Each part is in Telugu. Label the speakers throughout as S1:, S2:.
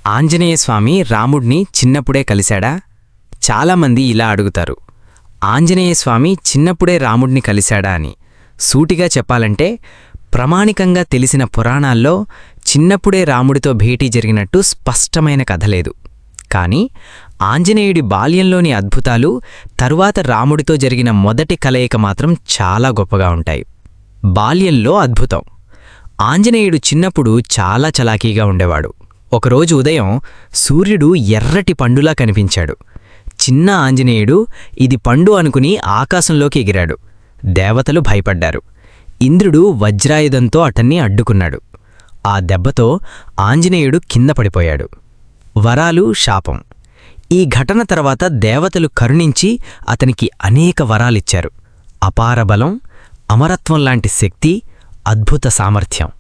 S1: ఆంజనేయస్వామి రాముడ్ని చిన్నప్పుడే కలిశాడా? చాలామంది ఇలా అడుగుతారు. ఆంజనేయస్వామి చిన్నప్పుడే రాముడ్ని కలిశాడా అని. సూటిగా చెప్పాలంటే ప్రామాణికంగా తెలిసిన పురాణాల్లో చిన్నప్పుడే రాముడితో భేటీ జరిగినట్టు స్పష్టమైన కథ లేదు. కాని ఆంజనేయుడి బాల్యంలోని అద్భుతాలు తరువాత రాముడితో జరిగిన మొదటి కలయిక మాత్రం చాలా గొప్పగా ఉంటాయి. బాల్యంలో అద్భుతం. ఆంజనేయుడు చిన్నప్పుడు చాలా చలాకీగా ఉండేవాడు. ఒకరోజు ఉదయం సూర్యుడు ఎర్రటి పండులా కనిపించాడు. చిన్న ఆంజనేయుడు ఇది పండు అనుకుని ఆకాశంలోకి ఎగిరాడు. దేవతలు భయపడ్డారు. ఇంద్రుడు వజ్రాయుధంతో అతన్ని అడ్డుకున్నాడు. ఆ దెబ్బతో ఆంజనేయుడు కింద పడిపోయాడు. వరాలు, శాపం. ఈ ఘటన తర్వాత దేవతలు కరుణించి అతనికి అనేక వరాలిచ్చారు. అపార బలం, అమరత్వం లాంటి శక్తి, అద్భుత సామర్థ్యం.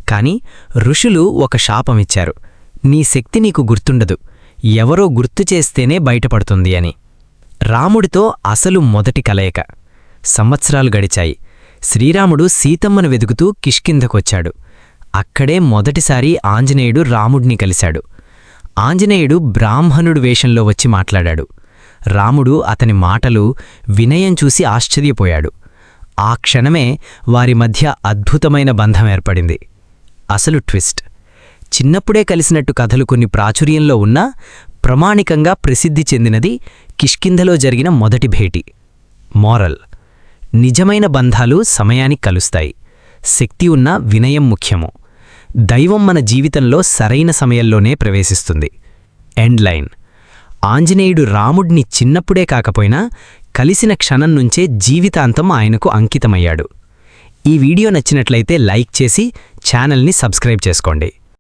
S1: కాని ఋషులు ఒక శాపమిచ్చారు. నీ శక్తి నీకు గుర్తుండదు, ఎవరో గుర్తు చేస్తేనే బయటపడుతుంది అని. రాముడితో అసలు మొదటి కలయిక. సంవత్సరాలు గడిచాయి. శ్రీరాముడు సీతమ్మను వెదుకుతూ కిష్కింధకొచ్చాడు. అక్కడే మొదటిసారి ఆంజనేయుడు రాముడిని కలిశాడు. ఆంజనేయుడు బ్రాహ్మణుడు వేషంలో వచ్చి మాట్లాడాడు. రాముడు అతని మాటలు, వినయం చూసి ఆశ్చర్యపోయాడు. ఆ క్షణమే వారి మధ్య అద్భుతమైన బంధం ఏర్పడింది. అసలు ట్విస్ట్. చిన్నప్పుడే కలిసినట్టు కథలు కొన్ని ప్రాచుర్యంలో ఉన్నా ప్రామాణికంగా ప్రసిద్ధి చెందినది కిష్కింధలో జరిగిన మొదటి భేటీ. మోరల్: నిజమైన బంధాలు సమయానికి కలుస్తాయి. శక్తి ఉన్న వినయం ముఖ్యము. దైవం మన జీవితంలో సరైన సమయంలోనే ప్రవేశిస్తుంది. ఎండ్ లైన్: ఆంజనేయుడు రాముడిని చిన్నప్పుడే కాకపోయినా కలిసిన క్షణం నుంచే జీవితాంతం ఆయనకు అంకితమయ్యాడు. ఈ వీడియో నచ్చినట్లయితే లైక్ చేసి ఛానల్ని సబ్స్క్రైబ్ చేసుకోండి.